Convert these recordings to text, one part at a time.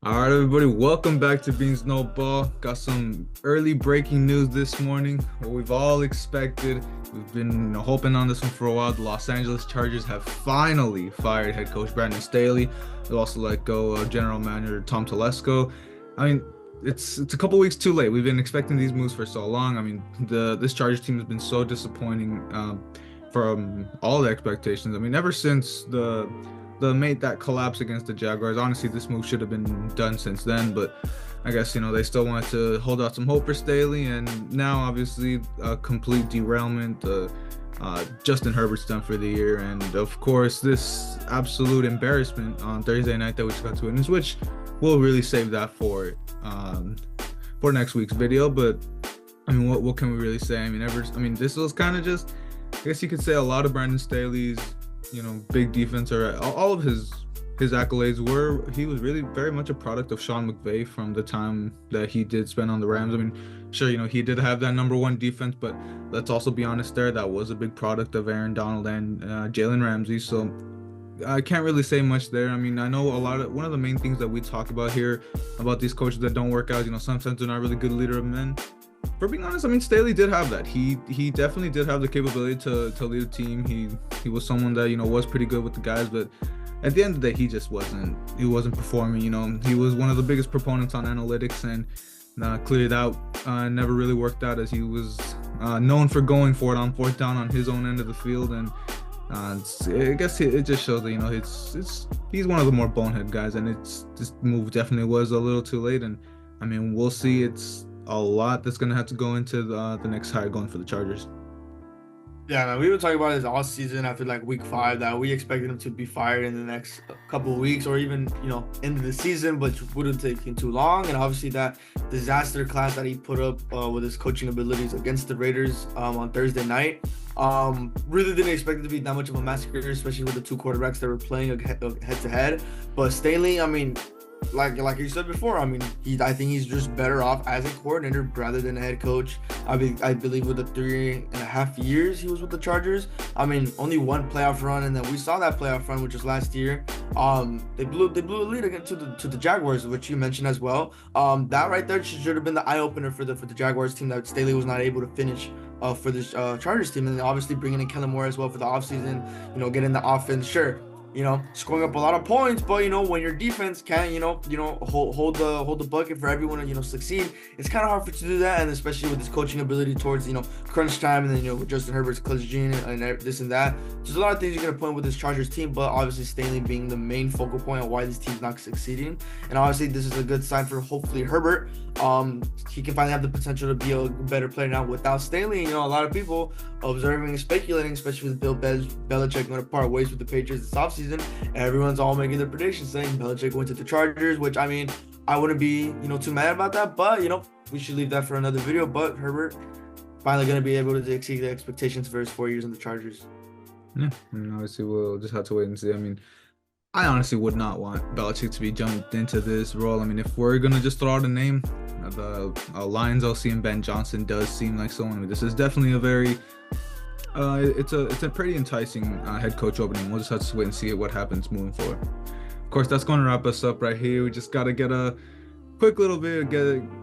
All right, everybody, welcome back to Beans No Ball. Got some early breaking news this morning. What we've all expected. We've been hoping on this one for a while. The Los Angeles Chargers have finally fired head coach Brandon Staley. They also let go general manager Tom Telesco. I mean, it's a couple weeks too late. We've been expecting these moves for so long. I mean, this Chargers team has been so disappointing from all the expectations. I mean, ever since the made that collapse against the Jaguars. Honestly, this move should have been done since then, but I guess they still wanted to hold out some hope for Staley, and now obviously a complete derailment. Justin Herbert's done for the year, and of course this absolute embarrassment on Thursday night that we just got to witness, which we'll really save that for next week's video. But I mean, what can we really say? I mean, this was kind of just, I guess you could say, a lot of Brandon Staley's big defense, or all of his accolades he was really very much a product of Sean McVay from the time that he did spend on the Rams. I mean, sure, he did have that number one defense, but let's also be honest there, that was a big product of Aaron Donald and Jalen Ramsey. So I can't really say much there. I mean, I know one of the main things that we talk about here about these coaches that don't work out, sometimes they're not really good leader of men. For being honest, I mean, Staley did have that. He definitely did have the capability to lead a team. He was someone that was pretty good with the guys, but at the end of the day, he just wasn't performing. He was one of the biggest proponents on analytics, and clearly that never really worked out, as he was known for going for it on fourth down on his own end of the field. And I guess it just shows that he's one of the more bonehead guys, and this move definitely was a little too late. And I mean, we'll see. It's a lot that's going to have to go into the next hire going for the Chargers. Yeah, man, we were talking about this all season after like week 5 that we expected him to be fired in the next couple of weeks, or even end of the season, but wouldn't take him too long. And obviously that disaster class that he put up with his coaching abilities against the Raiders on Thursday night, really didn't expect it to be that much of a massacre, especially with the two quarterbacks that were playing head to head. But Staley, I mean, like you said before, I mean, I think he's just better off as a coordinator rather than a head coach. I believe with the 3.5 years he was with the Chargers, I mean, only one playoff run, and then we saw that playoff run, which was last year. They blew a lead again to the Jaguars, which you mentioned as well. That right there should have been the eye opener for the Jaguars team, that Staley was not able to finish for this Chargers team. And then obviously bringing in Kellen Moore as well for the offseason, getting the offense, sure, scoring up a lot of points, but when your defense can't, hold the bucket for everyone to, succeed, it's kind of hard for you to do that. And especially with his coaching ability towards, crunch time, and then, with Justin Herbert's clutch gene and this and that. There's a lot of things you're going to point with this Chargers team, but obviously Staley being the main focal point of why this team's not succeeding. And obviously this is a good sign for hopefully Herbert. He can finally have the potential to be a better player now without Staley. A lot of people observing and speculating, especially with Bill Belichick going to part ways with the Patriots this offseason. Everyone's all making their predictions saying Belichick went to the Chargers, which, I mean, I wouldn't be, too mad about that, but, we should leave that for another video. But Herbert finally going to be able to exceed the expectations for his 4 years in the Chargers. Yeah, I mean, obviously we'll just have to wait and see. I mean, I honestly would not want Belichick to be jumped into this role. I mean, if we're going to just throw out a name, the Lions OC and Ben Johnson does seem like someone. I mean, this is definitely a very it's a pretty enticing head coach opening. We'll just have to wait and see what happens moving forward. Of course, that's going to wrap us up right here. We just got to get a quick little bit,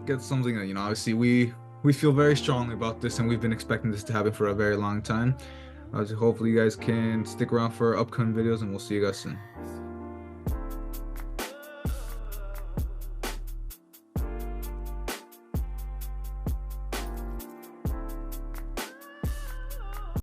get something that, obviously we feel very strongly about this, and we've been expecting this to happen for a very long time. Hopefully you guys can stick around for upcoming videos, and we'll see you guys soon.